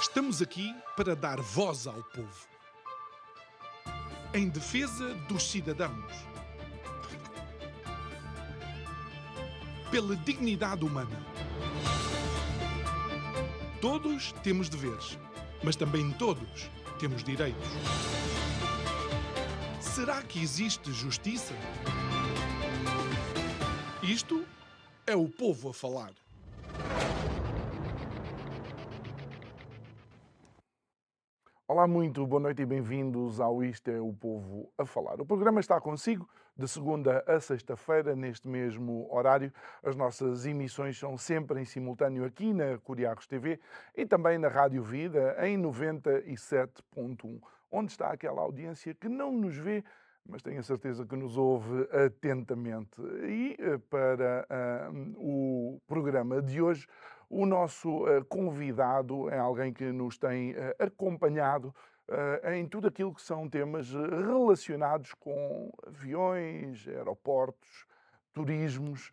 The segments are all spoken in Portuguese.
Estamos aqui para dar voz ao povo, em defesa dos cidadãos, pela dignidade humana. Todos temos deveres, mas também todos temos direitos. Será que existe justiça? Isto é o povo a falar. Olá, muito boa noite e bem-vindos ao Isto é o Povo a Falar. O programa está consigo de segunda a sexta-feira, neste mesmo horário. As nossas emissões são sempre em simultâneo aqui na Curiacos TV e também na Rádio Vida em 97.1, onde está aquela audiência que não nos vê, mas tenho a certeza que nos ouve atentamente. E para o programa de hoje, o nosso convidado é alguém que nos tem acompanhado em tudo aquilo que são temas relacionados com aviões, aeroportos, turismos,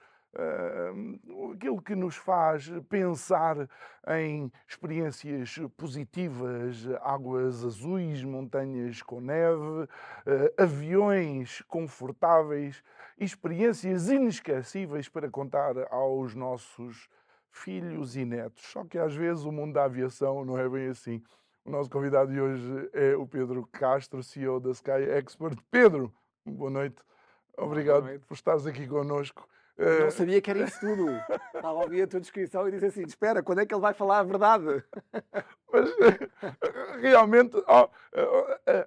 aquilo que nos faz pensar em experiências positivas, águas azuis, montanhas com neve, aviões confortáveis, experiências inesquecíveis para contar aos nossos filhos e netos. Só que às vezes o mundo da aviação não é bem assim. O nosso convidado de hoje é o Pedro Castro, CEO da Sky Expert. Pedro, boa noite. Olá, boa Obrigado noite. por estares aqui connosco. Não sabia que era isso tudo. Estava a ouvir a tua descrição e disse assim: espera, quando é que ele vai falar a verdade? Mas realmente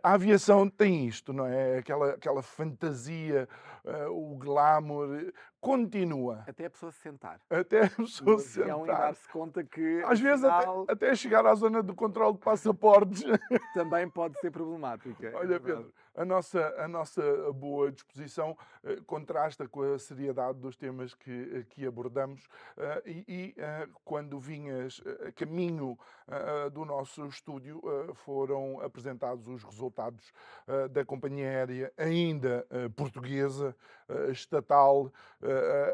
a aviação tem isto, não é? Aquela fantasia, o glamour, continua. Até a pessoa se sentar Até a pessoa no se avião e sentar. dar-se conta que, Às vezes afinal, até chegar à zona do controle de passaportes. também pode ser problemática. É Olha, verdade. Pedro, a nossa boa disposição contrasta com a seriedade dos temas que abordamos quando vinhas a caminho do nosso estúdio foram apresentados os resultados da companhia aérea ainda portuguesa, estatal,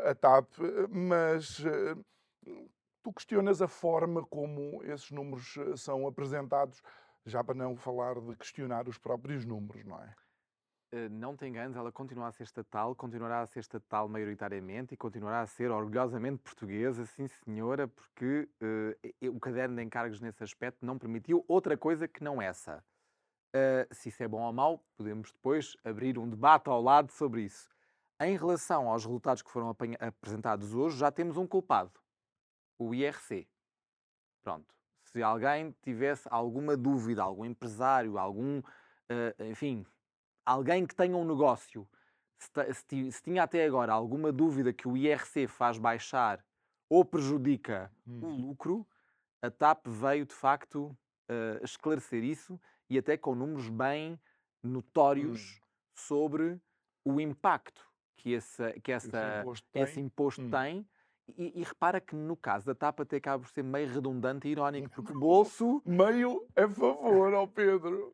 a TAP, mas tu questionas a forma como esses números são apresentados, já para não falar de questionar os próprios números, não é? Não te enganes, ela continua a ser estatal, continuará a ser estatal maioritariamente e continuará a ser orgulhosamente portuguesa, sim senhora, porque o caderno de encargos nesse aspecto não permitiu outra coisa que não essa. Se isso é bom ou mau, podemos depois abrir um debate ao lado sobre isso. Em relação aos resultados que foram apresentados hoje, já temos um culpado, o IRC. Pronto. Se alguém tivesse alguma dúvida, algum empresário, enfim, alguém que tenha um negócio, se tinha até agora alguma dúvida que o IRC faz baixar ou prejudica o lucro, a TAP veio de facto esclarecer isso e até com números bem notórios sobre o impacto que esse imposto tem. E repara que no caso da TAP até acaba por ser meio redundante e irónico, porque Meio a favor, ó Pedro.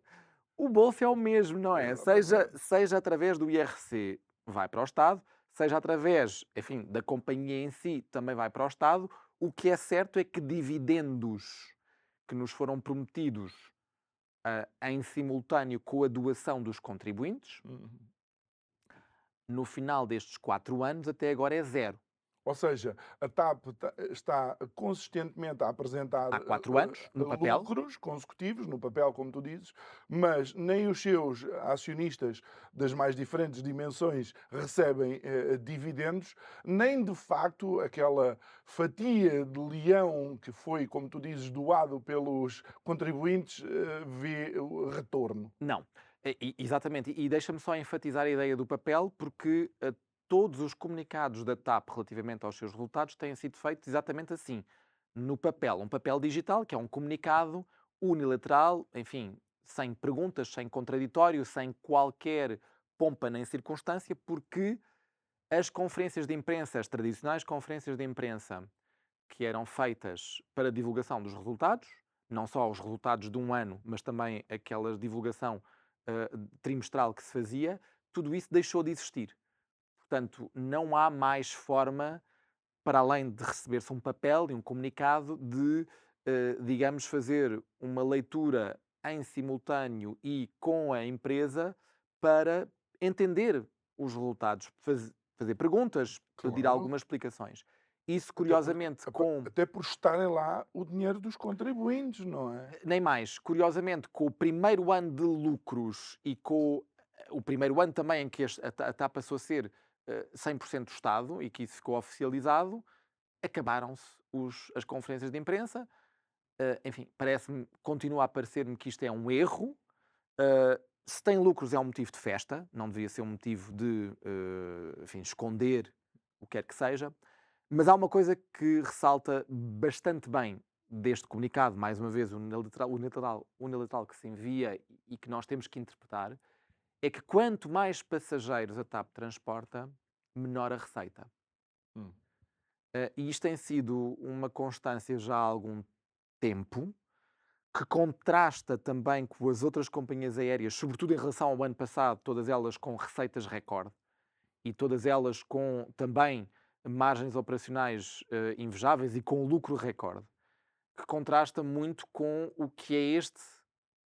o bolso é o mesmo, não é? Exatamente. Seja através do IRC vai para o Estado, seja através, enfim, da companhia em si também vai para o Estado. O que é certo é que dividendos que nos foram prometidos em simultâneo com a doação dos contribuintes, no final destes 4 anos, até agora é zero. Ou seja, a TAP está consistentemente a apresentar Há 4 anos, no papel. lucros consecutivos, no papel, como tu dizes, mas nem os seus acionistas das mais diferentes dimensões recebem dividendos, nem de facto aquela fatia de leão que foi, como tu dizes, doado pelos contribuintes, vê o retorno. Não. Exatamente. E deixa-me só enfatizar a ideia do papel, porque todos os comunicados da TAP relativamente aos seus resultados têm sido feitos exatamente assim. No papel, um papel digital, que é um comunicado unilateral, enfim, sem perguntas, sem contraditório, sem qualquer pompa nem circunstância, porque as conferências de imprensa, as tradicionais conferências de imprensa que eram feitas para divulgação dos resultados, não só os resultados de um ano, mas também aquela divulgação trimestral que se fazia, tudo isso deixou de existir. Portanto, não há mais forma, para além de receber-se um papel e um comunicado, de digamos, fazer uma leitura em simultâneo e com a empresa para entender os resultados, fazer perguntas, pedir Claro. algumas explicações. Isso, Até por, curiosamente, com até por estarem lá o dinheiro dos contribuintes, não é? nem mais, curiosamente, com o primeiro ano de lucros e com o primeiro ano também em que a TAP passou a ser 100% Estado e que isso ficou oficializado, acabaram-se as conferências de imprensa. Enfim, continua a parecer-me que isto é um erro. Se tem lucros é um motivo de festa, não deveria ser um motivo de, enfim, esconder o que quer que seja. Mas há uma coisa que ressalta bastante bem deste comunicado, mais uma vez, unilateral que se envia e que nós temos que interpretar, é que quanto mais passageiros a TAP transporta, menor a receita. Hum. E isto tem sido uma constância já há algum tempo, que contrasta também com as outras companhias aéreas, sobretudo em relação ao ano passado, todas elas com receitas recorde e todas elas com também margens operacionais invejáveis e com lucro recorde, que contrasta muito com o que é este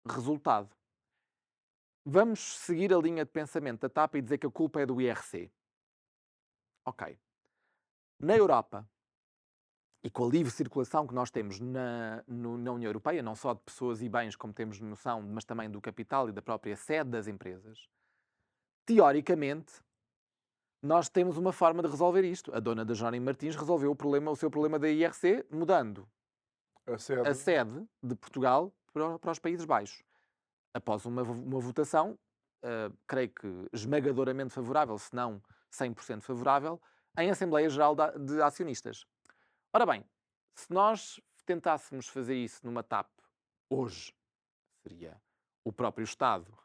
resultado. Vamos seguir a linha de pensamento da TAP e dizer que a culpa é do IRC. Ok. Na Europa, e com a livre circulação que nós temos na União Europeia, não só de pessoas e bens, como temos noção, mas também do capital e da própria sede das empresas, teoricamente, nós temos uma forma de resolver isto. A dona da Jerónimo Martins resolveu o seu problema da IRC mudando A a sede. sede de Portugal para os Países Baixos. Após uma votação, creio que esmagadoramente favorável, se não 100% favorável, em Assembleia Geral de Acionistas. Ora bem, se nós tentássemos fazer isso numa TAP hoje, seria o próprio Estado,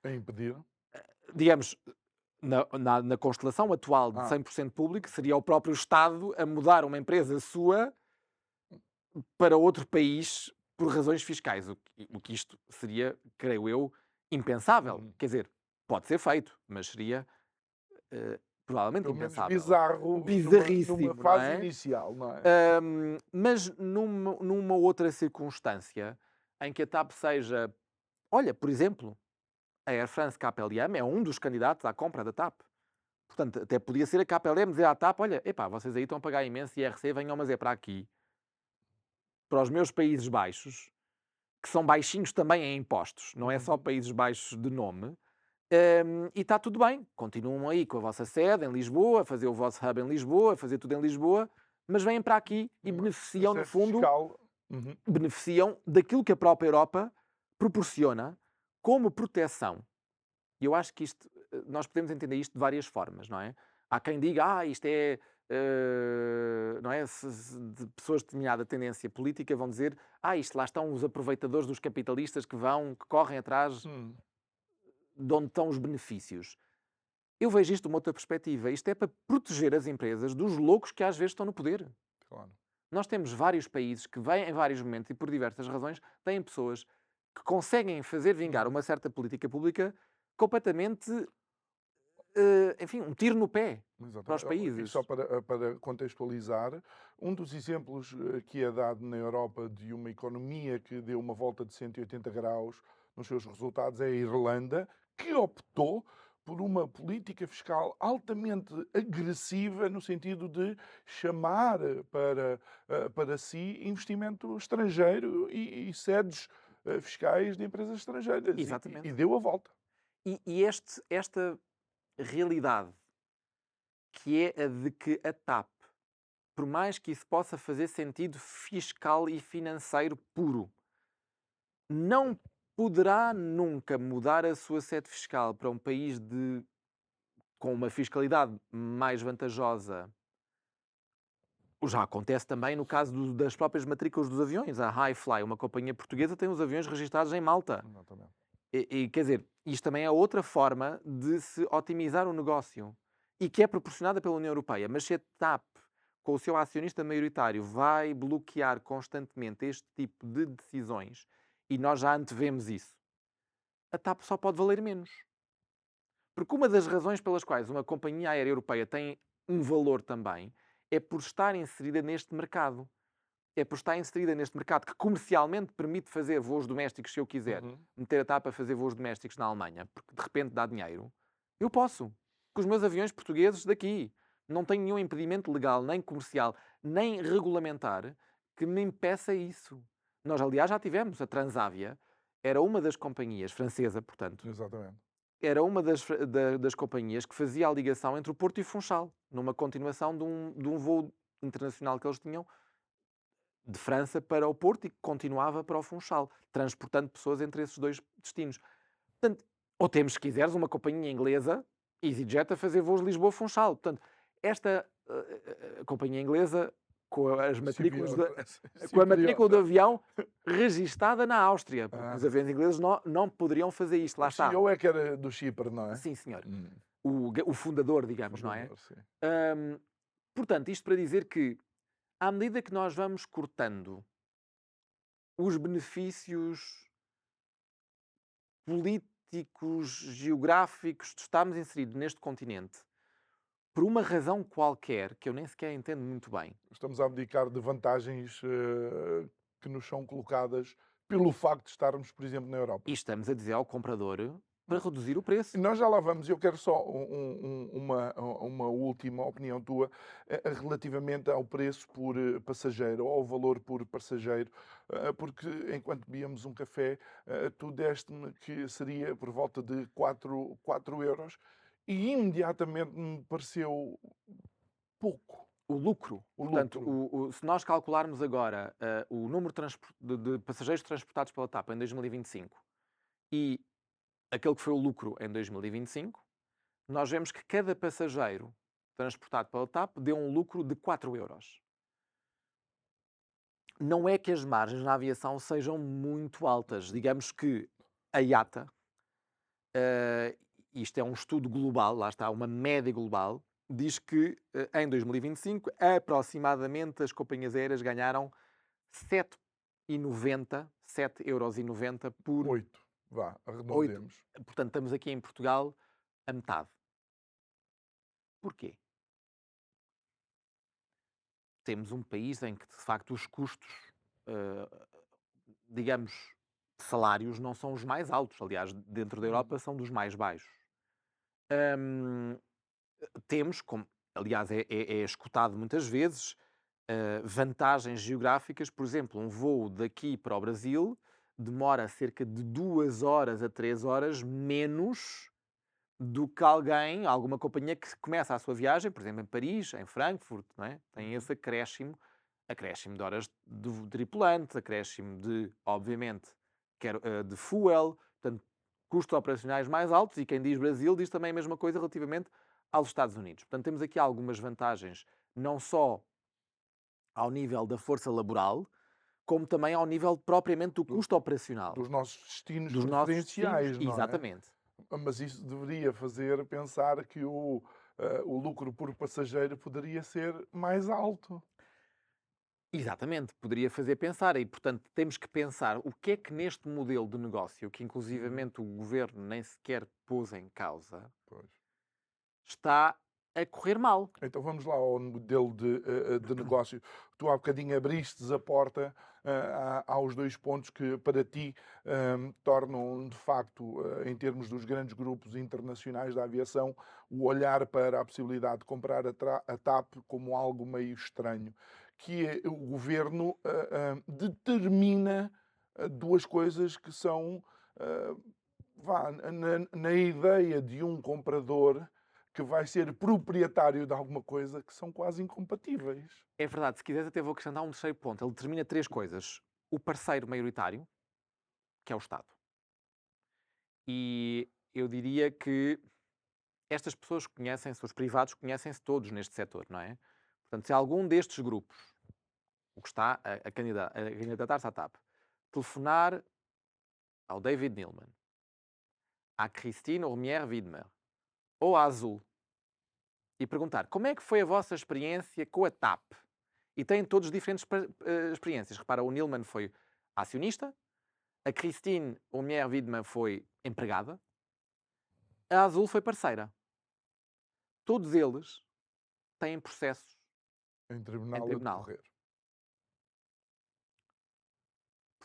A impedir. digamos, na constelação atual de 100% público, seria o próprio Estado a mudar uma empresa sua para outro país por razões fiscais, o que isto seria, creio eu, impensável. Quer dizer, pode ser feito, mas seria provavelmente Pelo menos impensável. bizarro Bizarríssimo, numa não fase é? inicial, não é? Mas numa outra circunstância em que a TAP seja, olha, por exemplo, a Air France KLM é um dos candidatos à compra da TAP. Portanto, até podia ser a KLM dizer à TAP, olha, epá, vocês aí estão a pagar imenso IRC, venham, mas é para aqui, para os meus Países Baixos, que são baixinhos também em impostos, não é só Países Baixos de nome, e está tudo bem, continuam aí com a vossa sede em Lisboa, a fazer o vosso hub em Lisboa, a fazer tudo em Lisboa, mas vêm para aqui e beneficiam, no fundo, Fiscal. beneficiam daquilo que a própria Europa proporciona como proteção. E eu acho que isto, nós podemos entender isto de várias formas, não é? Há quem diga, isto é, não é? De pessoas de determinada tendência política vão dizer, isto lá estão os aproveitadores dos capitalistas que correm atrás de onde estão os benefícios. Eu vejo isto de uma outra perspectiva. Isto é para proteger as empresas dos loucos que às vezes estão no poder. Claro. Nós temos vários países que vêm em vários momentos e por diversas razões têm pessoas que conseguem fazer vingar uma certa política pública completamente, enfim, um tiro no pé para os Exatamente. E países. só para contextualizar, um dos exemplos que é dado na Europa de uma economia que deu uma volta de 180 graus nos seus resultados é a Irlanda, que optou por uma política fiscal altamente agressiva no sentido de chamar para si investimento estrangeiro e sedes fiscais de empresas estrangeiras. Exatamente. E deu a volta. E esta realidade, que é a de que a TAP, por mais que isso possa fazer sentido fiscal e financeiro puro, não poderá nunca mudar a sua sede fiscal para um país com uma fiscalidade mais vantajosa. Já acontece também no caso das próprias matrículas dos aviões. A Highfly, uma companhia portuguesa, tem os aviões registados em Malta. Exatamente. Quer dizer, isto também é outra forma de se otimizar o negócio e que é proporcionada pela União Europeia. Mas se a TAP, com o seu acionista maioritário, vai bloquear constantemente este tipo de decisões, e nós já antevemos isso, a TAP só pode valer menos. Porque uma das razões pelas quais uma companhia aérea europeia tem um valor também é por estar inserida neste mercado. é por estar inserida neste mercado que comercialmente permite fazer voos domésticos se eu quiser, Uhum. meter a TAP a fazer voos domésticos na Alemanha, porque de repente dá dinheiro, eu posso. Com os meus aviões portugueses daqui. Não tenho nenhum impedimento legal, nem comercial, nem regulamentar que me impeça isso. Nós, aliás, já tivemos a Transavia, era uma das companhias, francesa, portanto, Exatamente. era uma das companhias que fazia a ligação entre o Porto e Funchal, numa continuação de um voo internacional que eles tinham de França para o Porto e que continuava para o Funchal, transportando pessoas entre esses dois destinos. Portanto, ou temos, se quiseres, uma companhia inglesa, EasyJet, a fazer voos Lisboa-Funchal. Portanto, esta companhia inglesa, com as matrículas com a matrícula do Cipriota. avião registada na Áustria, porque os Ah, aviões ingleses não poderiam fazer isto. Lá o está. CEO é que era do Chipre, não é? Sim, senhor. Hum, O fundador, digamos, não é? fundador, sim. Hum, Portanto, isto para dizer que, à medida que nós vamos cortando os benefícios políticos, geográficos de estarmos inseridos neste continente, por uma razão qualquer, que eu nem sequer entendo muito bem, Estamos a abdicar de vantagens que nos são colocadas pelo facto de estarmos, por exemplo, na Europa. e estamos a dizer ao comprador para reduzir o preço. Nós já lá vamos, eu quero só uma última opinião tua relativamente ao preço por passageiro, ou ao valor por passageiro, porque enquanto bebíamos um café, tu deste-me que seria por volta de 4 euros e imediatamente me pareceu pouco O lucro, o portanto, lucro. se nós calcularmos agora o número de passageiros transportados pela TAP em 2025 e aquele que foi o lucro em 2025, nós vemos que cada passageiro transportado pela TAP deu um lucro de 4 euros. Não é que as margens na aviação sejam muito altas. Digamos que a IATA, eh, isto é um estudo global, lá está, uma média global, diz que em 2025 aproximadamente as companhias aéreas ganharam 7,90 por 8, vá, 8. arredondemos. Portanto, estamos aqui em Portugal a metade. Porquê? Temos um país em que, de facto, os custos, eh, digamos, de salários não são os mais altos. Aliás, dentro da Europa são dos mais baixos. Hum, Temos, como aliás é escutado muitas vezes, vantagens geográficas. Por exemplo, um voo daqui para o Brasil demora cerca de 2 horas a 3 horas menos do que alguma companhia que começa a sua viagem, por exemplo, em Paris, em Frankfurt, não é? Tem esse acréscimo de horas de tripulante, acréscimo de, obviamente, de fuel, portanto, custos operacionais mais altos, e quem diz Brasil diz também a mesma coisa relativamente aos Estados Unidos. Portanto, temos aqui algumas vantagens, não só ao nível da força laboral, como também ao nível propriamente do custo operacional. Dos nossos destinos Dos nossos destinos, preferenciais, não é? exatamente. Mas isso deveria fazer pensar que o lucro por passageiro poderia ser mais alto. Exatamente, poderia fazer pensar e, portanto, temos que pensar o que é que neste modelo de negócio, que inclusivamente o governo nem sequer pôs em causa, Pois. está a correr mal. Então vamos lá ao modelo de negócio. Tu há bocadinho abristes a porta aos 2 pontos que para ti tornam, de facto, em termos dos grandes grupos internacionais da aviação, o olhar para a possibilidade de comprar a TAP como algo meio estranho, que é o governo determina 2 coisas que são, ah, vá, na ideia de um comprador que vai ser proprietário de alguma coisa que são quase incompatíveis. É verdade, se quiseres até vou acrescentar um terceiro ponto. Ele determina 3 coisas. O parceiro maioritário, que é o Estado. E eu diria que estas pessoas conhecem-se, os privados conhecem-se todos neste setor, não é? Portanto, se algum destes grupos, o que está a candidatar-se à TAP, telefonar ao David Neilman, à Christine Romier-Widmer ou à Azul e perguntar como é que foi a vossa experiência com a TAP? E têm todos diferentes experiências. Repara, o Neilman foi acionista, a Christine Romier-Widmer foi empregada, a Azul foi parceira. Todos eles têm processos Em em tribunal a tribunal. decorrer.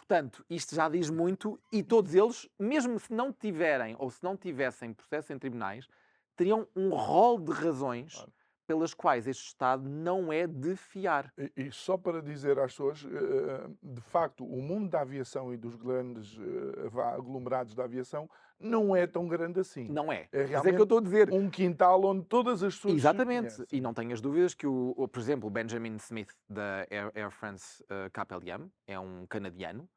portanto, isto já diz muito e todos eles, mesmo se não tiverem ou se não tivessem processo em tribunais, teriam um rol de razões Claro. pelas quais este Estado não é de fiar. E só para dizer às pessoas, de facto, o mundo da aviação e dos grandes aglomerados da aviação não é tão grande assim. Não é. É Mas é que eu realmente estou a dizer. um quintal onde todas as pessoas se Exatamente. conhecem. E não tenhas dúvidas que, por exemplo, o Benjamin Smith da Air France KLM é um canadiano.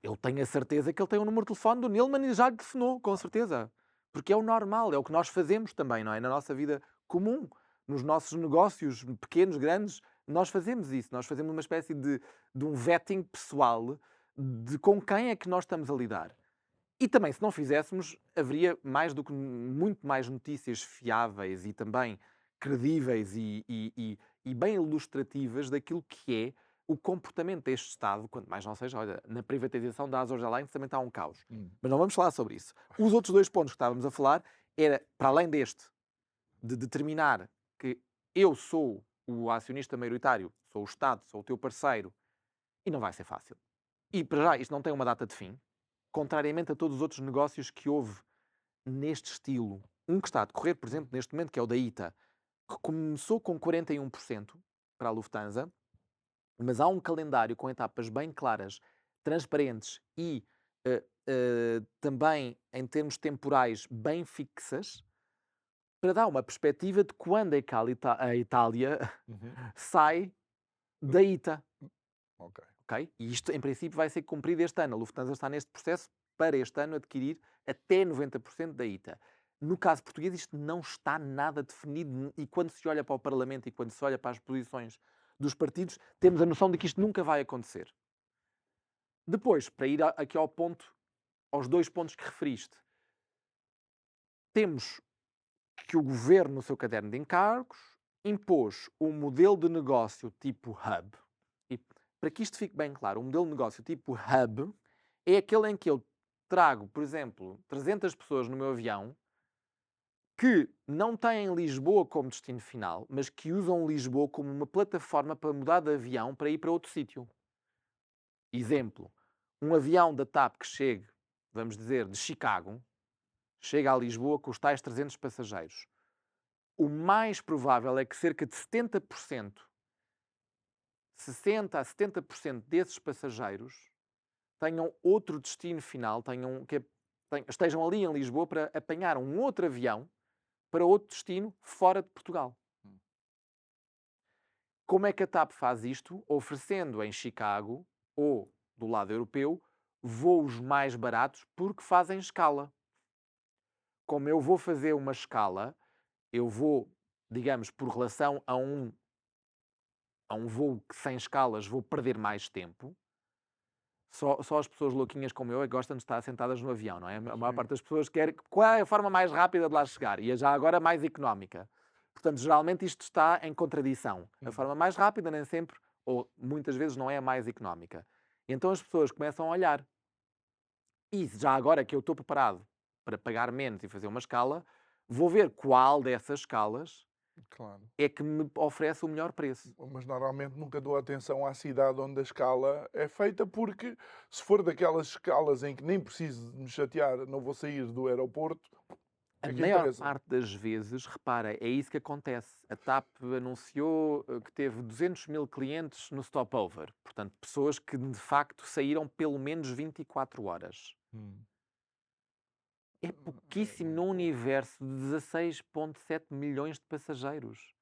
Eu tenho a certeza que ele tem o número de telefone do Neilman e já lhe telefonou, com certeza. Porque é o normal, é o que nós fazemos também, não é? Na nossa vida comum, nos nossos negócios, pequenos, grandes, nós fazemos isso. Nós fazemos uma espécie de um vetting pessoal de com quem é que nós estamos a lidar. E também, se não fizéssemos, haveria muito mais notícias fiáveis e também credíveis e bem ilustrativas daquilo que é o comportamento deste Estado, quanto mais não seja, olha, na privatização da Azores Airlines também está um caos. Mas não vamos falar sobre isso. Os outros dois pontos que estávamos a falar era, para além deste, de determinar que eu sou o acionista maioritário, sou o Estado, sou o teu parceiro, e não vai ser fácil. E, para já, isto não tem uma data de fim, contrariamente a todos os outros negócios que houve neste estilo. Um que está a decorrer, por exemplo, neste momento, que é o da ITA, que começou com 41% para a Lufthansa, mas há um calendário com etapas bem claras, transparentes e também, em termos temporais, bem fixas, para dar uma perspectiva de quando é que a Itália sai da ITA. Ok. Okay? E isto, em princípio, vai ser cumprido este ano. A Lufthansa está neste processo para este ano adquirir até 90% da ITA. No caso português, isto não está nada definido e quando se olha para o Parlamento e quando se olha para as posições dos partidos, temos a noção de que isto nunca vai acontecer. Depois, para ir aqui ao ponto, aos dois pontos que referiste, temos que o Governo, no seu caderno de encargos, impôs um modelo de negócio tipo hub. E para que isto fique bem claro, o modelo de negócio tipo hub é aquele em que eu trago, por exemplo, 300 pessoas no meu avião que não têm Lisboa como destino final, mas que usam Lisboa como uma plataforma para mudar de avião para ir para outro sítio. Exemplo, um avião da TAP que chegue, vamos dizer, de Chicago, chega a Lisboa com os tais 300 passageiros. O mais provável é que cerca de 70%, 60% a 70% desses passageiros tenham outro destino final, estejam ali em Lisboa para apanhar um outro avião para outro destino fora de Portugal. Como é que a TAP faz isto? Oferecendo em Chicago ou do lado europeu voos mais baratos porque fazem escala. Como eu vou fazer uma escala, eu vou, digamos, por relação a um voo que sem escalas vou perder mais tempo. Só as pessoas louquinhas como eu é que gostam de estar sentadas no avião, não é? A maior parte das pessoas quer qual é a forma mais rápida de lá chegar e já agora mais económica. Portanto, geralmente isto está em contradição. A forma mais rápida nem sempre, ou muitas vezes, não é a mais económica. E então as pessoas começam a olhar. E já agora que eu estou preparado para pagar menos e fazer uma escala, vou ver qual dessas escalas Claro. é que me oferece o melhor preço. Mas normalmente nunca dou atenção à cidade onde a escala é feita, porque se for daquelas escalas em que nem preciso de me chatear, não vou sair do aeroporto, A é que maior interessa. parte das vezes, repara, é isso que acontece. A TAP anunciou que teve 200 mil clientes no stopover. Portanto, pessoas que de facto saíram pelo menos 24 horas. É pouquíssimo no universo de 16,7 milhões de passageiros.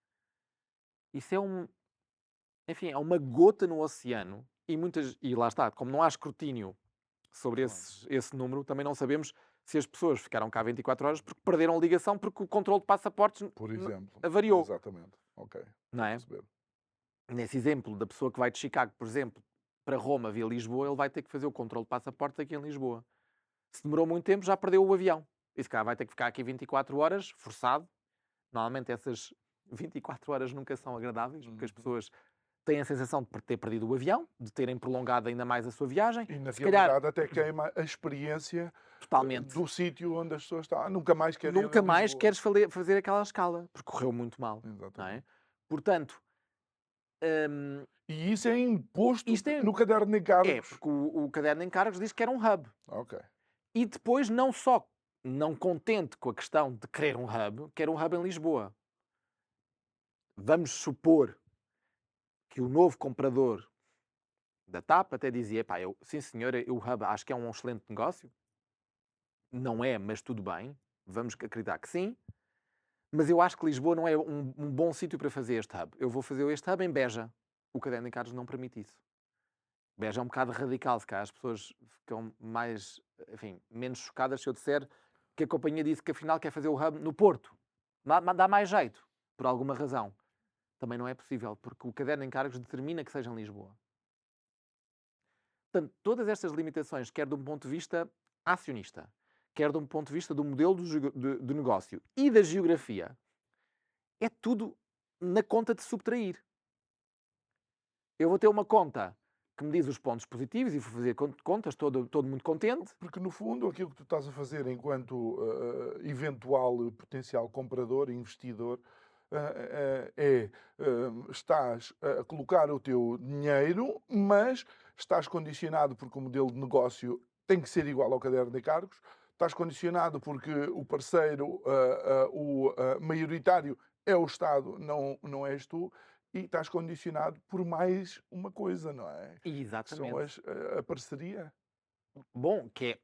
Isso é enfim, é uma gota no oceano e lá está, como não há escrutínio sobre esse número, também não sabemos se as pessoas ficaram cá 24 horas porque perderam a ligação porque o controle de passaportes Por exemplo. avariou. Exatamente. Ok. Não é? Perceber. Nesse exemplo da pessoa que vai de Chicago, por exemplo, para Roma via Lisboa, ele vai ter que fazer o controle de passaportes aqui em Lisboa. Se demorou muito tempo, já perdeu o avião. E se calhar vai ter que ficar aqui 24 horas, forçado. Normalmente essas 24 horas nunca são agradáveis, porque as pessoas têm a sensação de ter perdido o avião, de terem prolongado ainda mais a sua viagem. E na Se calhar, realidade até queima a experiência totalmente. do sítio onde as pessoas estão. Nunca mais querem ir a Nunca mais Lisboa. queres fazer aquela escala, porque correu muito mal. Não é? Exatamente. Portanto, E isso é imposto Isto é, no caderno de encargos? porque o caderno de encargos diz que era um hub. Ok. E depois, não só não contente com a questão de querer um hub, quer um hub em Lisboa. Vamos supor que o novo comprador da TAP até dizia: pá, sim senhor, o hub acho que é um excelente negócio. Não é, mas tudo bem. Vamos acreditar que sim. Mas eu acho que Lisboa não é um bom sítio para fazer este hub. Eu vou fazer este hub em Beja. O caderno de encargos não permite isso. Beja é um bocado radical, se calhar as pessoas ficam mais, enfim, menos chocadas se eu disser que a companhia disse que afinal quer fazer o hub no Porto. Dá mais jeito, por alguma razão. Também não é possível, porque o caderno de encargos determina que seja em Lisboa. Portanto, todas estas limitações, quer de um ponto de vista acionista, quer de um ponto de vista do modelo de negócio e da geografia, é tudo na conta de subtrair. Eu vou ter uma conta que me diz os pontos positivos e vou fazer contas, todo muito contente. Porque, no fundo, aquilo que tu estás a fazer enquanto eventual potencial comprador, investidor, estás a colocar o teu dinheiro, mas estás condicionado porque o modelo de negócio tem que ser igual ao caderno de encargos, estás condicionado porque o parceiro, maioritário é o Estado, não és tu, e estás condicionado por mais uma coisa, não é? Que são Exatamente. a parceria. Bom, que é,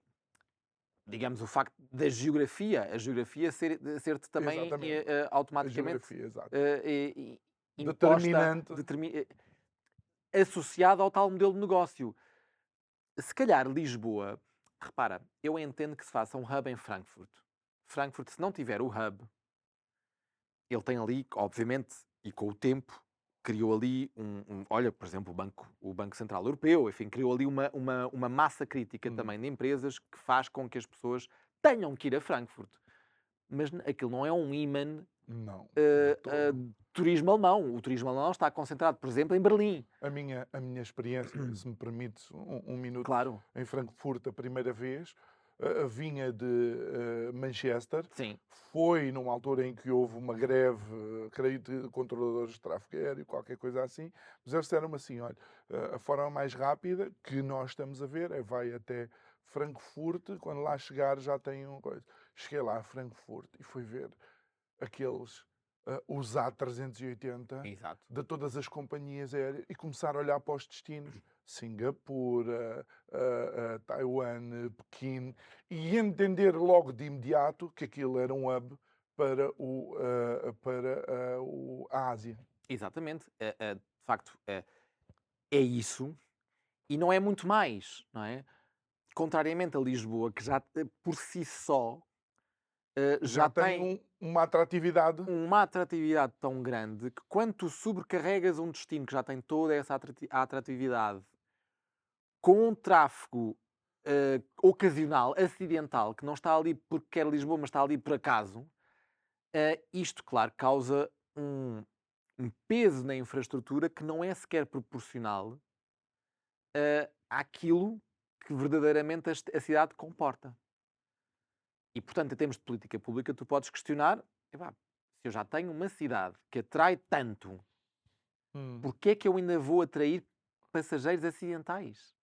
digamos, o facto da geografia, a geografia ser-te também Exatamente. A automaticamente geografia, exato. imposta, Determinante. associada ao tal modelo de negócio. Se calhar Lisboa, repara, eu entendo que se faça um hub em Frankfurt. Frankfurt, se não tiver o hub, ele tem ali, obviamente, e com o tempo, criou ali olha, por exemplo, o Banco Central Europeu, enfim, criou ali uma massa crítica também de empresas que faz com que as pessoas tenham que ir a Frankfurt. Mas aquilo não é um imã Não, de todo. de turismo alemão. O turismo alemão está concentrado, por exemplo, em Berlim. A minha experiência, se me permites um minuto, Claro, em Frankfurt a primeira vez, vinha de Manchester. sim, Foi numa altura em que houve uma greve, creio, de controladores de tráfego aéreo, qualquer coisa assim. Mas eles disseram-me assim: olha, a forma mais rápida que nós estamos a ver é vai até Frankfurt, quando lá chegar já tem uma coisa. Cheguei lá a Frankfurt e fui ver aqueles os A380 exato. de todas as companhias aéreas e começar a olhar para os destinos. Singapura, Taiwan, Pequim, e entender logo de imediato que aquilo era um hub para a Ásia. Exatamente. De facto, é isso. E não é muito mais, não é? Contrariamente a Lisboa, que já por si só Já já tem tem uma atratividade. uma atratividade tão grande que quando tu sobrecarregas um destino que já tem toda essa atratividade com um tráfego ocasional, acidental, que não está ali porque quer Lisboa, mas está ali por acaso, isto, claro, causa um peso na infraestrutura que não é sequer proporcional àquilo que verdadeiramente a cidade comporta. E, portanto, em termos de política pública, tu podes questionar, epá, se eu já tenho uma cidade que atrai tanto, porquê é que eu ainda vou atrair passageiros acidentais?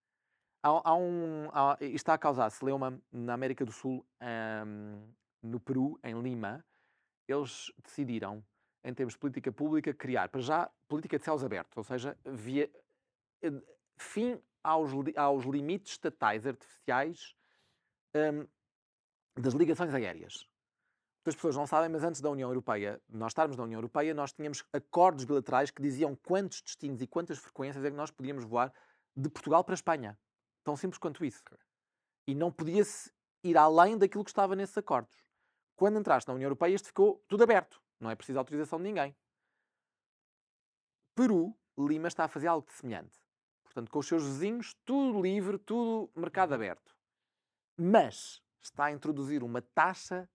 Isto está a causar celeuma na América do Sul, no Peru, em Lima. Eles decidiram, em termos de política pública, criar, para já, política de céus abertos, ou seja, fim aos limites estatais artificiais das ligações aéreas. As pessoas não sabem, mas antes da União Europeia, nós estarmos na União Europeia, nós tínhamos acordos bilaterais que diziam quantos destinos e quantas frequências é que nós podíamos voar de Portugal para a Espanha. Tão simples quanto isso. Ok. E não podia-se ir além daquilo que estava nesses acordos. Quando entraste na União Europeia, isto ficou tudo aberto. Não é preciso autorização de ninguém. Peru, Lima está a fazer algo de semelhante. Portanto, com os seus vizinhos, tudo livre, tudo mercado aberto. Mas está a introduzir uma taxa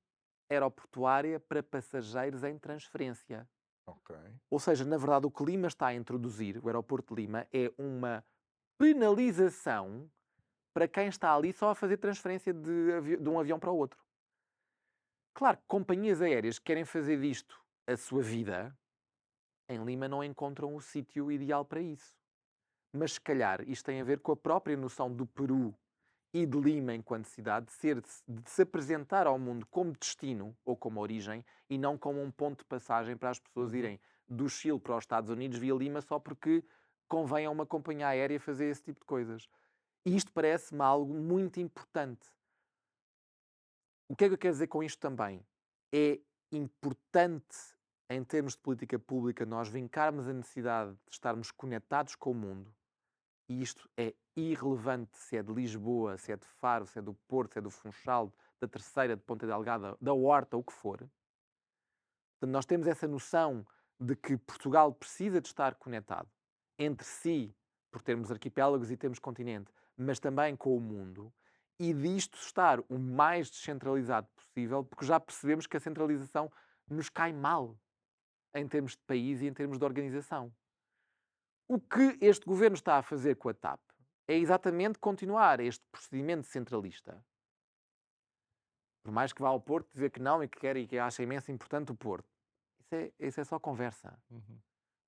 aeroportuária para passageiros em transferência. Ok. Ou seja, na verdade, o que Lima está a introduzir, o aeroporto de Lima, é uma penalização para quem está ali só a fazer transferência de um avião para o outro. Claro que companhias aéreas que querem fazer disto a sua vida, em Lima não encontram o sítio ideal para isso. mas se calhar isto tem a ver com a própria noção do Peru e de Lima enquanto cidade de se apresentar ao mundo como destino ou como origem e não como um ponto de passagem para as pessoas irem do Chile para os Estados Unidos via Lima só porque convém a uma companhia aérea fazer esse tipo de coisas. E isto parece-me algo muito importante. O que é que eu quero dizer com isto também? É importante, em termos de política pública, nós vincarmos a necessidade de estarmos conectados com o mundo. E isto é irrelevante se é de Lisboa, se é de Faro, se é do Porto, se é do Funchal, da Terceira, de Ponta Delgada, da Horta, o que for. Portanto, nós temos essa noção de que Portugal precisa de estar conectado entre si, por termos arquipélagos e termos continente, mas também com o mundo, e disto estar o mais descentralizado possível, porque já percebemos que a centralização nos cai mal em termos de país e em termos de organização. O que este governo está a fazer com a TAP é exatamente continuar este procedimento centralista. Por mais que vá ao Porto dizer que não e que quer e que acha imenso importante o Porto. Isso é só conversa.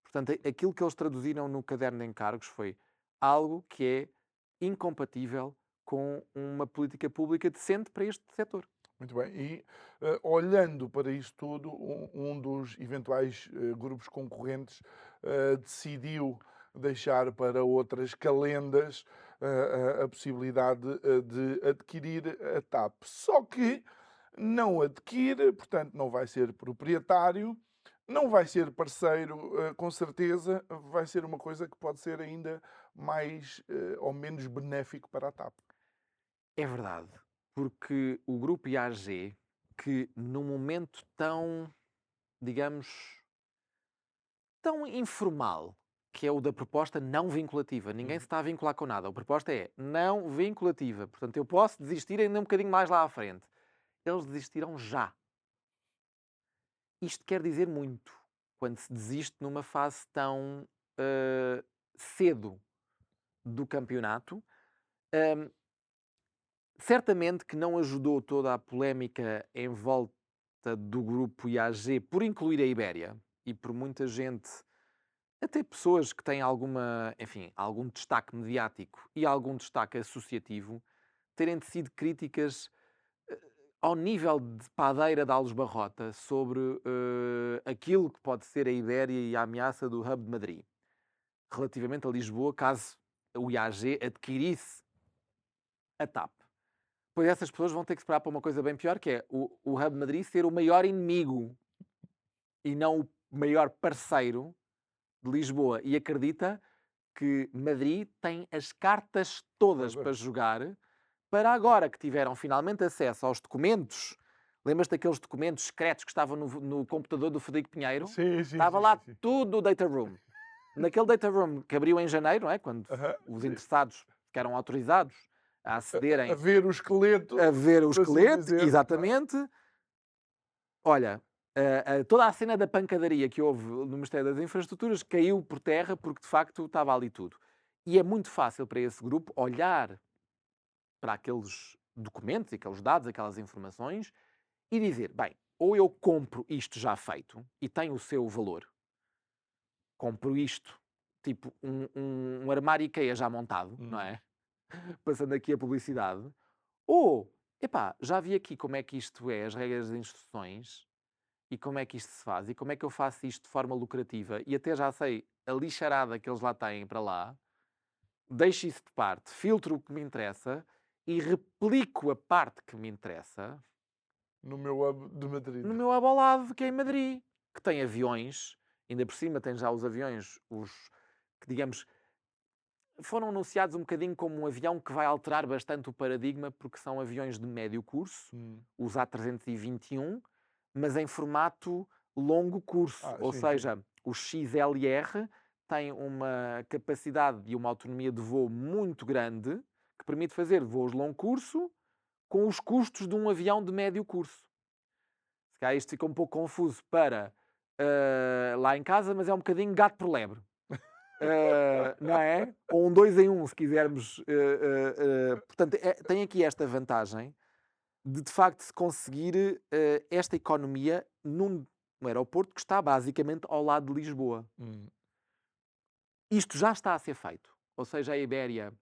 Portanto, aquilo que eles traduziram no caderno de encargos foi algo que é incompatível com uma política pública decente para este setor. Muito bem. E olhando para isto tudo, um dos eventuais grupos concorrentes decidiu deixar para outras calendas a possibilidade de adquirir a TAP. Só que não adquire, portanto, não vai ser proprietário, não vai ser parceiro, com certeza, vai ser uma coisa que pode ser ainda mais ou menos benéfico para a TAP. É verdade, porque o grupo IAG, que num momento tão, digamos, tão informal, que é o da proposta não vinculativa, ninguém se está a vincular com nada, a proposta é não vinculativa, portanto eu posso desistir ainda um bocadinho mais lá à frente. Eles desistiram já. Isto quer dizer muito, quando se desiste numa fase tão cedo do campeonato. Certamente que não ajudou toda a polémica em volta do grupo IAG por incluir a Ibéria e por muita gente, até pessoas que têm algum destaque mediático e algum destaque associativo, terem sido críticas ao nível de padeira de Alves Barrota sobre aquilo que pode ser a Ibéria e a ameaça do Hub de Madrid. Relativamente a Lisboa, caso o IAG adquirisse a TAP. Pois essas pessoas vão ter que esperar para uma coisa bem pior, que é o Hub de Madrid ser o maior inimigo e não o maior parceiro de Lisboa. E acredita que Madrid tem as cartas todas para jogar, para agora que tiveram finalmente acesso aos documentos. Lembras-te daqueles documentos secretos que estavam no computador do Frederico Pinheiro? Sim, Estava lá tudo o data room. Naquele data room que abriu em janeiro, não é? Quando os interessados ficaram autorizados a acederem... A ver o esqueleto. A ver o por assim esqueleto, dizer. exatamente. Olha, toda a cena da pancadaria que houve no Ministério das Infraestruturas caiu por terra porque, de facto, estava ali tudo. E é muito fácil para esse grupo olhar para aqueles documentos, aqueles dados, aquelas informações e dizer, bem, ou eu compro isto já feito e tem o seu valor, compro isto, tipo um armário IKEA já montado, não é? Passando aqui a publicidade, ou, epá, já vi aqui como é que isto é, as regras das instruções, e como é que isto se faz, e como é que eu faço isto de forma lucrativa, e até já sei a lixarada que eles lá têm para lá, deixo isso de parte, filtro o que me interessa e replico a parte que me interessa No meu hub de Madrid. no meu hub ao lado, que é em Madrid, que tem aviões, ainda por cima tem já os aviões, os que digamos foram anunciados um bocadinho como um avião que vai alterar bastante o paradigma, porque são aviões de médio curso, os A321, mas em formato longo curso, ou seja, o XLR tem uma capacidade e uma autonomia de voo muito grande, que permite fazer voos de longo curso com os custos de um avião de médio curso. Se calhar isto fica um pouco confuso para lá em casa, mas é um bocadinho gato por lebre. Não é? Ou um 2 em 1, se quisermos. Portanto, tem aqui esta vantagem de facto se conseguir esta economia num aeroporto que está basicamente ao lado de Lisboa. Isto já está a ser feito. ou seja, a Ibéria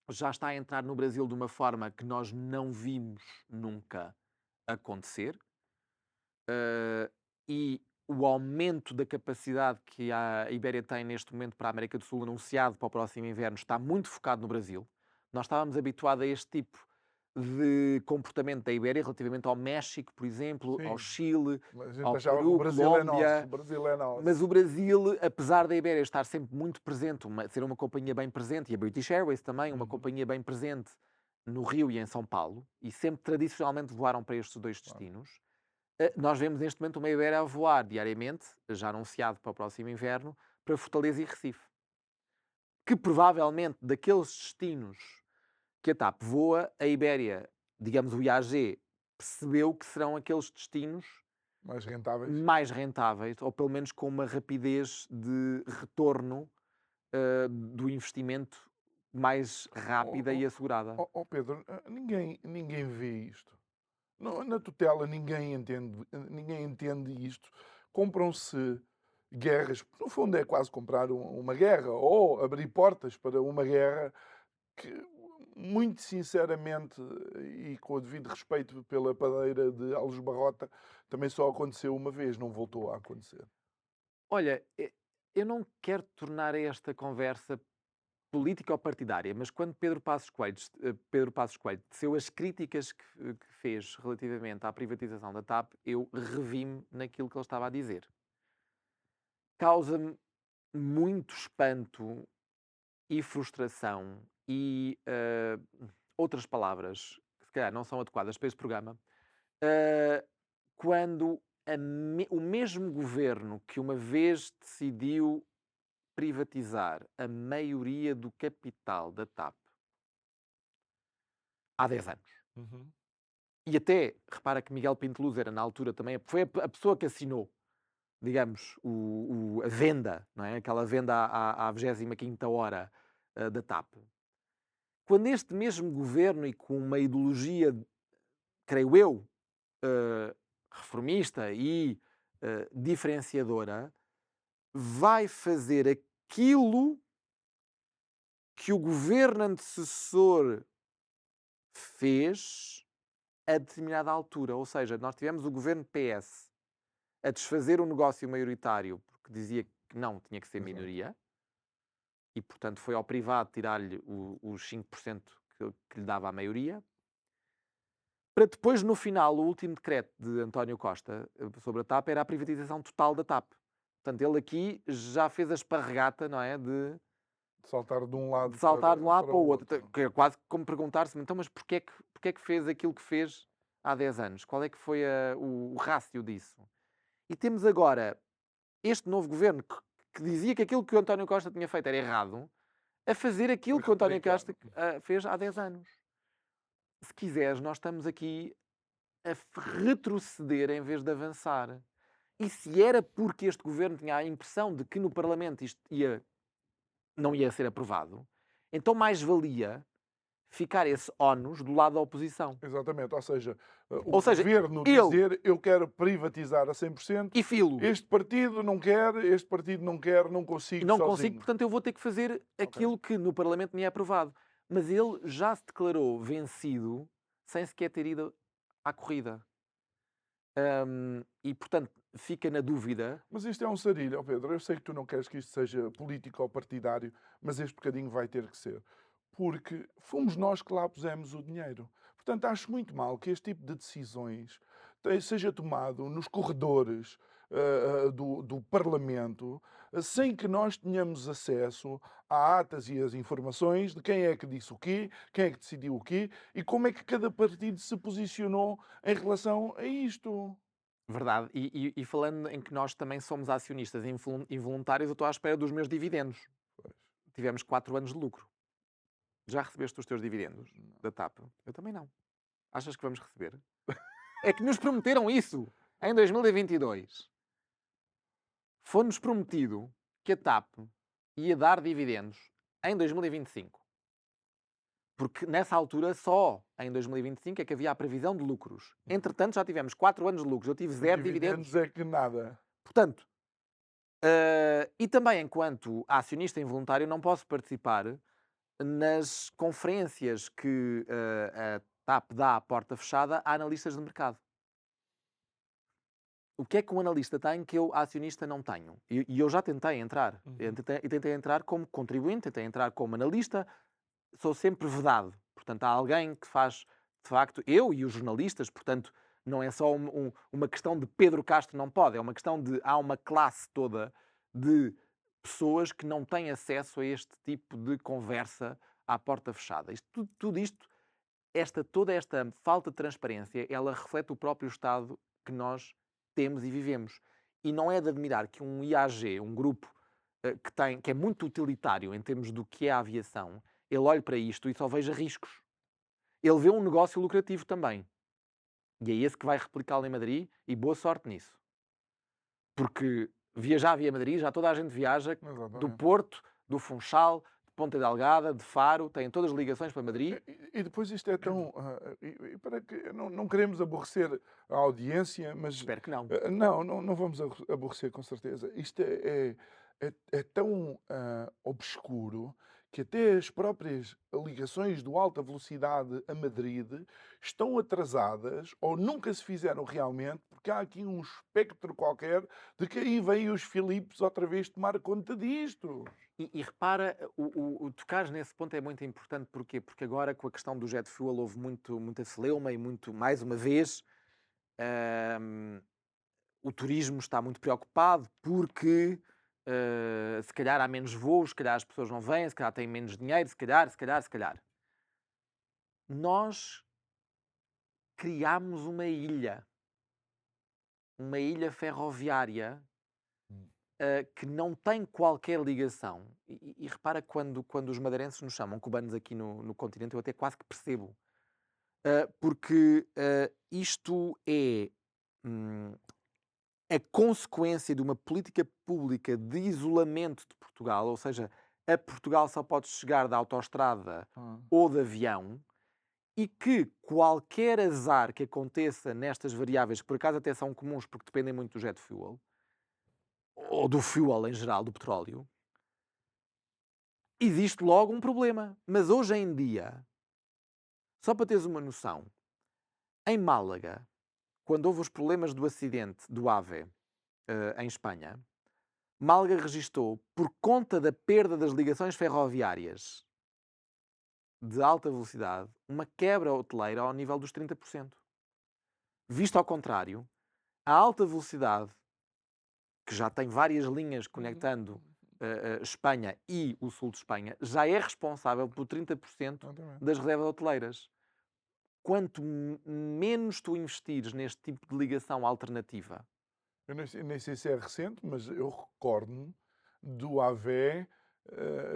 já está a entrar no Brasil de uma forma que nós não vimos nunca acontecer. E o aumento da capacidade que a Ibéria tem neste momento para a América do Sul, anunciado para o próximo inverno, está muito focado no Brasil. Nós estávamos habituados a este tipo de comportamento da Ibéria relativamente ao México, por exemplo, ao Sim, Chile, mas a gente ao achava que o Peru, Brasil é nosso. Colômbia. O Brasil é Mas nosso. o Brasil, apesar da Ibéria estar sempre muito presente, ser uma companhia bem presente, e a British Airways também, uma companhia bem presente no Rio e em São Paulo, e sempre tradicionalmente voaram para estes dois destinos, nós vemos neste momento uma Iberia a voar diariamente, já anunciado para o próximo inverno, para Fortaleza e Recife. Que provavelmente daqueles destinos que a TAP voa, a Ibéria, digamos o IAG, percebeu que serão aqueles destinos Mais rentáveis. mais rentáveis, ou pelo menos com uma rapidez de retorno do investimento mais rápida e assegurada. Pedro, ninguém vê isto. Na tutela ninguém entende isto. Compram-se guerras, no fundo é quase comprar uma guerra ou abrir portas para uma guerra que, muito sinceramente, e com o devido respeito pela padeira de Alves Barrota, também só aconteceu uma vez, não voltou a acontecer. Olha, eu não quero tornar esta conversa política ou partidária, mas quando Pedro Passos Coelho teceu as críticas que fez relativamente à privatização da TAP, eu revi-me naquilo que ele estava a dizer. Causa-me muito espanto e frustração e outras palavras que se calhar não são adequadas para este programa, quando o mesmo governo que uma vez decidiu privatizar a maioria do capital da TAP há 10 anos. E até, repara que Miguel Pinteluz era na altura também, foi a pessoa que assinou, digamos, a venda, não é? Aquela venda à 25ª hora da TAP. Quando este mesmo governo e com uma ideologia, creio eu, reformista e diferenciadora, vai fazer aquilo que o governo antecessor fez a determinada altura. Ou seja, nós tivemos o governo PS a desfazer o negócio maioritário porque dizia que não tinha que ser minoria e, portanto, foi ao privado tirar-lhe os 5% que lhe dava a maioria, para depois, no final, o último decreto de António Costa sobre a TAP era a privatização total da TAP. Portanto, ele aqui já fez a esparregata, não é, de Saltar de um lado, saltar de um lado para o outro. outro. Que é quase como perguntar-se, então, mas porquê é que fez aquilo que fez há 10 anos? Qual é que foi o rácio disso? E temos agora este novo governo que dizia que aquilo que o António Costa tinha feito era errado, a fazer aquilo que o António Costa fez há 10 anos. Se quiseres, nós estamos aqui a retroceder em vez de avançar. E se era porque este governo tinha a impressão de que no Parlamento isto não ia ser aprovado, então mais valia ficar esse ónus do lado da oposição. Exatamente, ou seja, governo dizer eu quero privatizar a 100%, e filo. Este partido não quer, não consigo Não sozinho. consigo, portanto eu vou ter que fazer aquilo que no Parlamento me é aprovado. Mas ele já se declarou vencido sem sequer ter ido à corrida. E, portanto, fica na dúvida. Mas isto é um sarilho, Pedro. Eu sei que tu não queres que isto seja político ou partidário, mas este bocadinho vai ter que ser. Porque fomos nós que lá pusemos o dinheiro. Portanto, acho muito mal que este tipo de decisões seja tomado nos corredores do Parlamento, sem que nós tenhamos acesso a atas e as informações de quem é que disse o quê, quem é que decidiu o quê e como é que cada partido se posicionou em relação a isto. Verdade. E falando em que nós também somos acionistas involuntários, eu estou à espera dos meus dividendos. Pois. Tivemos 4 anos de lucro. Já recebeste os teus dividendos da TAP? Eu também não. Achas que vamos receber? É que nos prometeram isso em 2022. Foi-nos prometido que a TAP ia dar dividendos em 2025. Porque nessa altura, só em 2025 é que havia a previsão de lucros. Entretanto, já tivemos 4 anos de lucros. Eu tive 0 dividendos. É que nada. Portanto, E também, enquanto acionista involuntário, não posso participar nas conferências que a TAP dá à porta fechada a analistas de mercado. O que é que um analista tem que eu, acionista, não tenho? E eu já tentei entrar. Tentei entrar como contribuinte, tentei entrar como analista. Sou sempre vedado. Portanto, há alguém que faz, de facto, eu e os jornalistas, portanto, não é só uma questão de Pedro Castro não pode, é uma questão de há uma classe toda de pessoas que não têm acesso a este tipo de conversa à porta fechada. Tudo isto, toda esta falta de transparência, ela reflete o próprio estado que nós temos e vivemos. E não é de admirar que um IAG, um grupo que é muito utilitário em termos do que é a aviação, ele olhe para isto e só veja riscos. Ele vê um negócio lucrativo também. E é esse que vai replicá-lo em Madrid e boa sorte nisso. Porque viajar via Madrid, já toda a gente viaja do Exatamente. Porto, do Funchal, de Ponta Delgada, de Faro, têm todas as ligações para Madrid. E depois isto é tão. E para que não queremos aborrecer a audiência, mas. Espero que não. Não vamos aborrecer com certeza. Isto é tão obscuro que até as próprias ligações do alta velocidade a Madrid estão atrasadas ou nunca se fizeram realmente, porque há aqui um espectro qualquer de que aí vêm os Filipes outra vez tomar conta disto. E repara, o tocares nesse ponto é muito importante. Porquê? Porque agora, com a questão do jet fuel, houve muita celeuma e mais uma vez, o turismo está muito preocupado porque se calhar há menos voos, se calhar as pessoas não vêm, se calhar têm menos dinheiro, se calhar. Nós criámos uma ilha ferroviária que não tem qualquer ligação. E repara, quando os madeirenses nos chamam cubanos aqui no continente, eu até quase que percebo. Porque isto é a consequência de uma política pública de isolamento de Portugal, ou seja, a Portugal só pode chegar da autoestrada ou de avião, e que qualquer azar que aconteça nestas variáveis, que por acaso até são comuns porque dependem muito do jet fuel, ou do fuel em geral, do petróleo, existe logo um problema. Mas hoje em dia, só para teres uma noção, em Málaga, quando houve os problemas do acidente do AVE em Espanha, Málaga registou, por conta da perda das ligações ferroviárias de alta velocidade, uma quebra hoteleira ao nível dos 30%. Visto ao contrário, a alta velocidade, que já tem várias linhas conectando Espanha e o sul de Espanha, já é responsável por 30% das reservas hoteleiras. Quanto menos tu investires neste tipo de ligação alternativa. Eu nem sei se é recente, mas eu recordo-me do AVE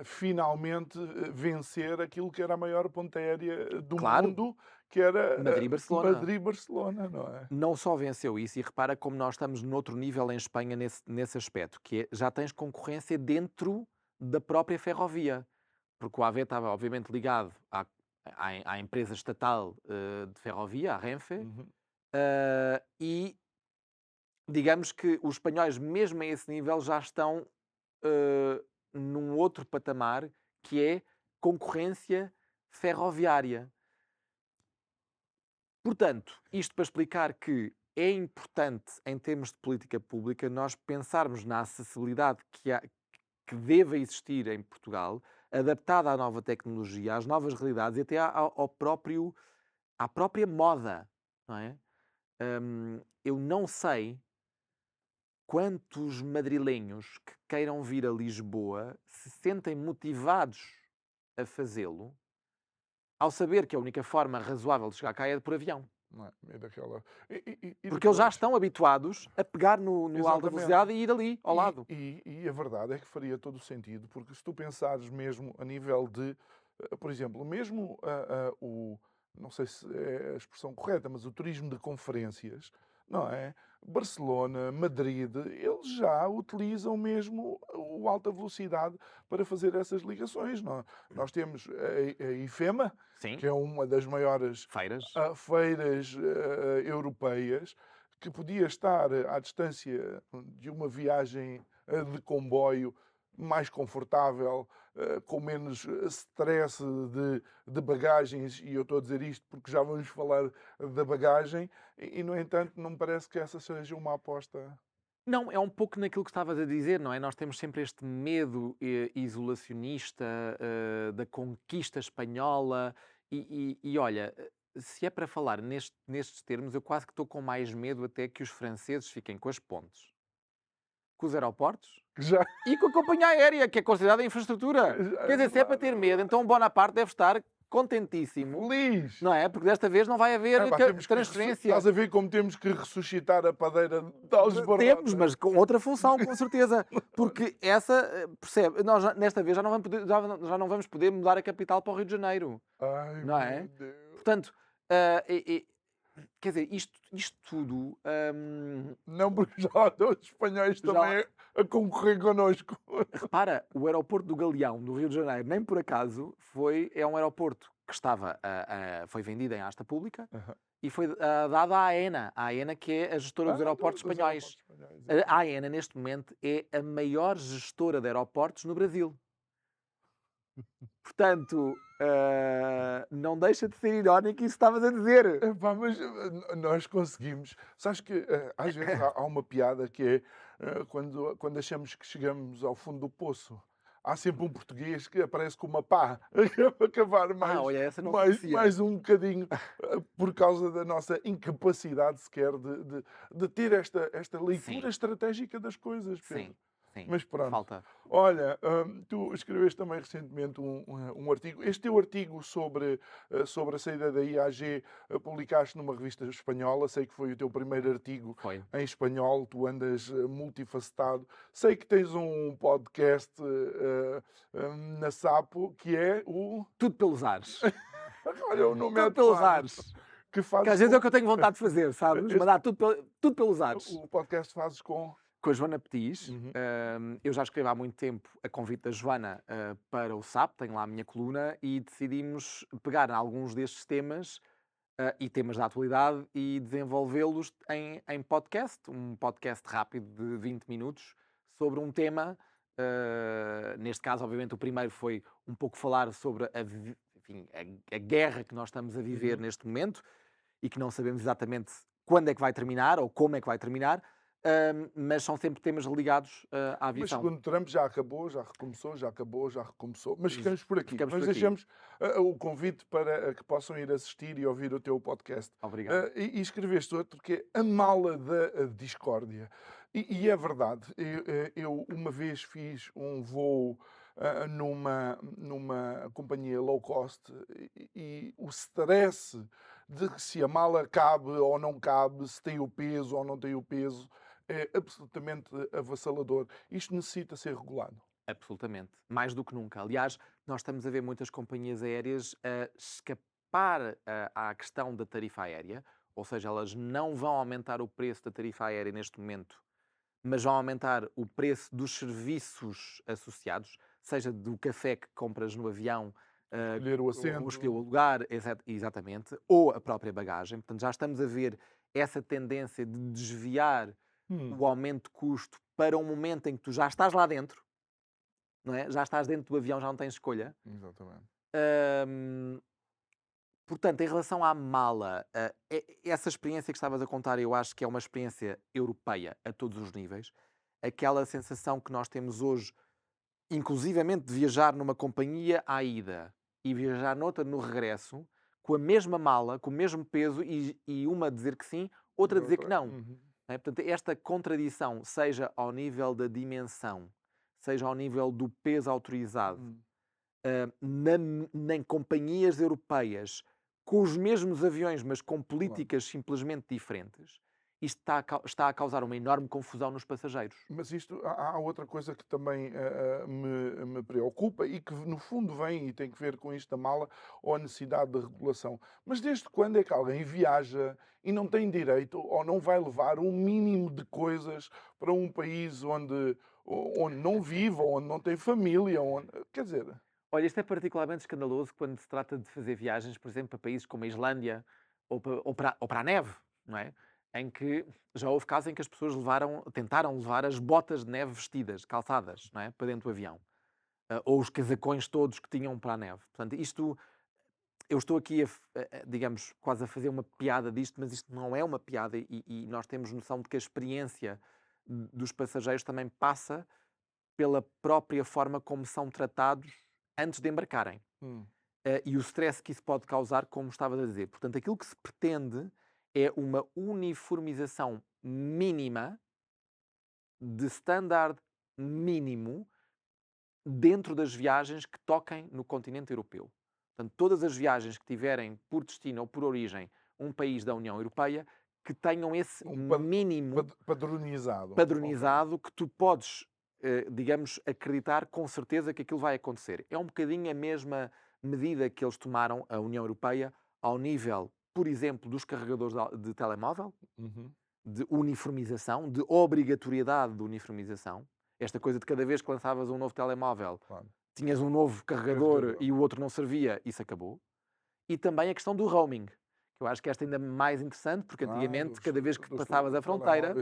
finalmente vencer aquilo que era a maior ponte aérea do mundo, que era Madrid-Barcelona, não é? Não só venceu isso, e repara como nós estamos noutro nível em Espanha nesse aspecto, que é, já tens concorrência dentro da própria ferrovia, porque o AVE estava obviamente ligado à empresa estatal de ferrovia, a Renfe, e digamos que os espanhóis, mesmo a esse nível, já estão num outro patamar, que é concorrência ferroviária. Portanto, isto para explicar que é importante, em termos de política pública, nós pensarmos na acessibilidade que deva existir em Portugal, adaptada à nova tecnologia, às novas realidades e até à própria moda, não é? Eu não sei quantos madrilenhos que queiram vir a Lisboa se sentem motivados a fazê-lo ao saber que a única forma razoável de chegar cá é por avião. Não é? É daquela... Porque eles já estão habituados a pegar no alta velocidade e ir ali, ao lado. E a verdade é que faria todo o sentido, porque se tu pensares mesmo a nível de, por exemplo, mesmo não sei se é a expressão correta, mas o turismo de conferências, não é? Barcelona, Madrid, eles já utilizam mesmo o alta velocidade para fazer essas ligações. Não? Nós temos a IFEMA, Sim. que é uma das maiores feiras europeias, que podia estar à distância de uma viagem de comboio, mais confortável, com menos stress de bagagens, e eu estou a dizer isto porque já vamos falar da bagagem, e, no entanto, não me parece que essa seja uma aposta. Não, é um pouco naquilo que estavas a dizer, não é? Nós temos sempre este medo isolacionista da conquista espanhola e olha, se é para falar nestes termos, eu quase que estou com mais medo até que os franceses fiquem com as pontes, com os aeroportos Já, e com a companhia aérea, que é considerada infraestrutura. Quer é dizer, se é para verdade, ter é medo, verdade. então Bonaparte deve estar contentíssimo, Feliz! não é? Porque desta vez não vai haver Pá, temos que transferência. estás a ver como temos que ressuscitar a padeira de Alves Temos, Barrota? mas com outra função, com certeza. Porque essa, percebe, nós nesta vez já não vamos poder mudar a capital para o Rio de Janeiro, Ai, não meu é? Deus. Portanto, quer dizer, isto tudo Não, porque já há dois espanhóis já. também a concorrer connosco. Repara, o aeroporto do Galeão, do Rio de Janeiro, nem por acaso é um aeroporto que foi vendido em asta pública Aham. e foi dado à AENA. A AENA, que é a gestora dos aeroportos Dos espanhóis. aeroportos espanhóis. A AENA, neste momento, é a maior gestora de aeroportos no Brasil. Portanto, não deixa de ser irónico isso que estavas a dizer. Epá, mas nós conseguimos. Sabes que às vezes há uma piada que é quando achamos que chegamos ao fundo do poço, há sempre um português que aparece com uma pá para cavar Olha, essa não conhecia. mais um bocadinho por causa da nossa incapacidade sequer de ter esta leitura Sim, estratégica das coisas, Pedro. sim, sim. Mas pronto. Falta. Olha, tu escreveste também recentemente um artigo. Este teu artigo sobre a saída da IAG publicaste numa revista espanhola. Sei que foi o teu primeiro artigo Foi. em espanhol. Tu andas multifacetado. Sei que tens um podcast na Sapo que é o. Tudo pelos ares. Olha, o nome é Tudo pelos atuado. ares. Que Que fazes às vezes é o com. que eu tenho vontade de fazer, sabes? Este- Mandar tudo pelos ares. o podcast fazes com. Com a Joana Petis, Uhum. eu já escrevo há muito tempo a convite da Joana para o SAP, tenho lá a minha coluna, e decidimos pegar em alguns destes temas e temas da atualidade e desenvolvê-los em podcast, um podcast rápido de 20 minutos sobre um tema. Neste caso, obviamente, o primeiro foi um pouco falar sobre enfim, a guerra que nós estamos a viver Uhum. neste momento e que não sabemos exatamente quando é que vai terminar ou como é que vai terminar, mas são sempre temas ligados à Mas aviação. segundo Trump já acabou, já recomeçou, já acabou, já recomeçou. Mas ficamos por aqui. Ficamos Nós por aqui. deixamos o convite para que possam ir assistir e ouvir o teu podcast. Obrigado. E escreveste outro que é A Mala da Discórdia. E é verdade. Eu uma vez fiz um voo numa companhia low cost e o stress de se a mala cabe ou não cabe, se tem o peso ou não tem o peso, é absolutamente avassalador. Isto necessita ser regulado. Absolutamente. Mais do que nunca. Aliás, nós estamos a ver muitas companhias aéreas a escapar à questão da tarifa aérea, ou seja, elas não vão aumentar o preço da tarifa aérea neste momento, mas vão aumentar o preço dos serviços associados, seja do café que compras no avião, Escolher o ou assento. escolher o lugar, exatamente, ou a própria bagagem. Portanto, já estamos a ver essa tendência de desviar o aumento de custo para um momento em que tu já estás lá dentro, não é? Já estás dentro do avião, já não tens escolha. Exatamente. Hum, Portanto, em relação à mala, essa experiência que estavas a contar, eu acho que é uma experiência europeia a todos os níveis. Aquela sensação que nós temos hoje, inclusivamente de viajar numa companhia à ida e viajar noutra no regresso, com a mesma mala, com o mesmo peso e uma dizer que sim, outra dizer que não. Uhum. Não é? Portanto, esta contradição, seja ao nível da dimensão, seja ao nível do peso autorizado, Uhum. nem companhias europeias com os mesmos aviões, mas com políticas simplesmente diferentes, isto está a causar uma enorme confusão nos passageiros. Mas isto, há outra coisa que também me preocupa e que no fundo vem e tem que ver com isto da mala ou a necessidade de regulação. Mas desde quando é que alguém viaja e não tem direito ou não vai levar um mínimo de coisas para um país onde não vive, ou onde não tem família, quer dizer... Olha, isto é particularmente escandaloso quando se trata de fazer viagens, por exemplo, para países como a Islândia ou para a neve, não é? em que já houve casos em que as pessoas tentaram levar as botas de neve vestidas, calçadas, não é? Para dentro do avião. Ou os casacões todos que tinham para a neve. Portanto, isto, eu estou aqui, digamos, quase a fazer uma piada disto, mas isto não é uma piada e nós temos noção de que a experiência dos passageiros também passa pela própria forma como são tratados antes de embarcarem. E o stress que isso pode causar, como estavas a dizer. Portanto, aquilo que se pretende é uma uniformização mínima, de standard mínimo, dentro das viagens que toquem no continente europeu. Portanto, todas as viagens que tiverem por destino ou por origem um país da União Europeia, que tenham esse mínimo padronizado que tu podes, digamos, acreditar com certeza que aquilo vai acontecer. É um bocadinho a mesma medida que eles tomaram, a União Europeia, ao nível, por exemplo, dos carregadores de telemóvel, de uniformização, de obrigatoriedade de uniformização. Esta coisa de cada vez que lançavas um novo telemóvel, tinhas um novo carregador e o outro não servia, isso acabou. E também a questão do roaming, que eu acho que esta ainda é mais interessante, porque antigamente, cada vez que passavas a fronteira,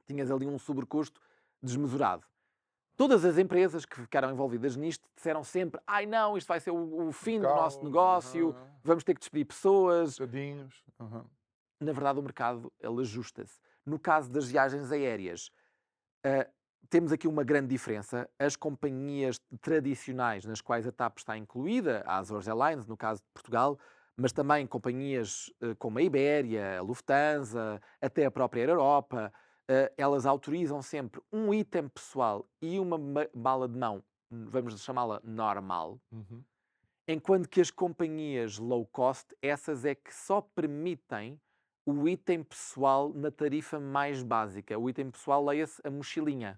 tinhas ali um sobrecusto desmesurado. Todas as empresas que ficaram envolvidas nisto disseram sempre: ai não, isto vai ser o fim do nosso negócio, vamos ter que despedir pessoas. Na verdade, o mercado, ele ajusta-se. No caso das viagens aéreas, temos aqui uma grande diferença. As companhias tradicionais, nas quais a TAP está incluída, a Azores Airlines, no caso de Portugal, mas também companhias como a Ibéria, a Lufthansa, até a própria Air Europa, elas autorizam sempre um item pessoal e uma mala de mão, vamos chamá-la normal, enquanto que as companhias low cost, essas é que só permitem o item pessoal na tarifa mais básica. O item pessoal, leia-se a mochilinha.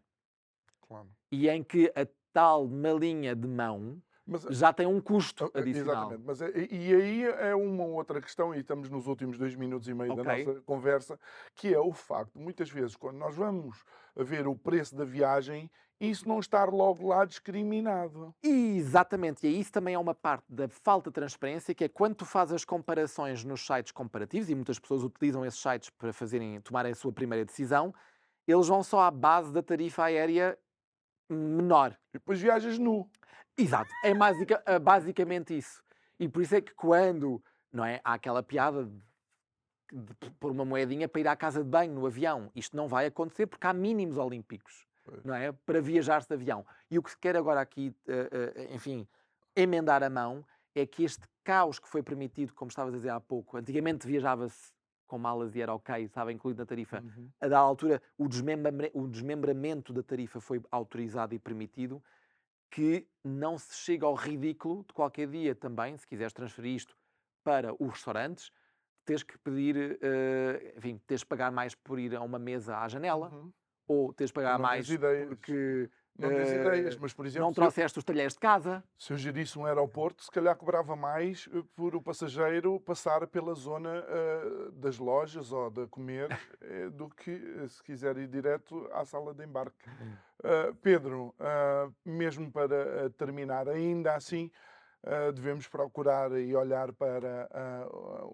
E em que a tal malinha de mão já tem um custo adicional. Exatamente. E aí é uma outra questão, e estamos nos últimos 2 minutos e meio da nossa conversa, que é o facto, muitas vezes, quando nós vamos a ver o preço da viagem, isso não estar logo lá discriminado. Exatamente, e isso também é uma parte da falta de transparência, que é quando tu fazes as comparações nos sites comparativos, e muitas pessoas utilizam esses sites para tomarem a sua primeira decisão, eles vão só à base da tarifa aérea menor. E depois viajas nu. Exato, é basicamente isso. E por isso é que quando, não é, há aquela piada de pôr uma moedinha para ir à casa de banho no avião, isto não vai acontecer porque há mínimos olímpicos, não é, para viajar-se de avião. E o que se quer agora aqui, enfim, emendar a mão, é que este caos que foi permitido, como estavas a dizer há pouco, antigamente viajava-se com malas e era ok, estava incluído na tarifa. A da altura, o desmembramento da tarifa foi autorizado e permitido, que não se chega ao ridículo de qualquer dia também, se quiseres transferir isto para os restaurantes, tens que pedir, enfim, tens de pagar mais por ir a uma mesa à janela, ou tens de pagar mais porque não tens ideias, mas por exemplo, não trouxeste os talheres de casa. Se eu gerisse um aeroporto, se calhar cobrava mais por o passageiro passar pela zona das lojas ou de comer do que se quiser ir direto à sala de embarque. Pedro, mesmo para terminar, ainda assim devemos procurar e olhar para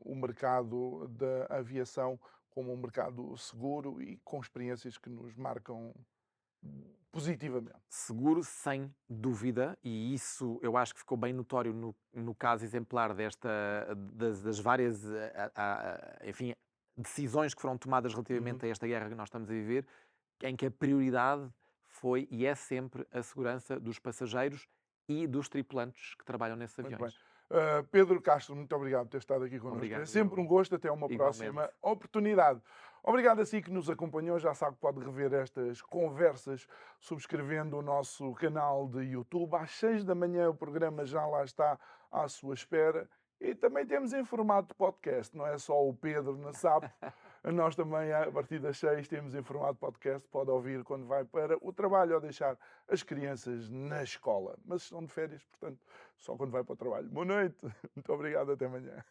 o mercado da aviação como um mercado seguro e com experiências que nos marcam positivamente. Seguro, sem dúvida, e isso eu acho que ficou bem notório no caso exemplar das várias, enfim, decisões que foram tomadas relativamente a esta guerra que nós estamos a viver, em que a prioridade foi e é sempre a segurança dos passageiros e dos tripulantes que trabalham nesses aviões. Pedro Castro, muito obrigado por ter estado aqui connosco. Obrigado, é sempre um gosto, até uma próxima oportunidade. Obrigado a si que nos acompanhou. Já sabe que pode rever estas conversas subscrevendo o nosso canal de YouTube. Às 6 da manhã o programa já lá está à sua espera. E também temos em formato de podcast, não é só o Pedro na SAP. Nós também, a partir das 6, temos em formato de podcast. Pode ouvir quando vai para o trabalho ou deixar as crianças na escola. Mas estão de férias, portanto, só quando vai para o trabalho. Boa noite. Muito obrigado. Até amanhã.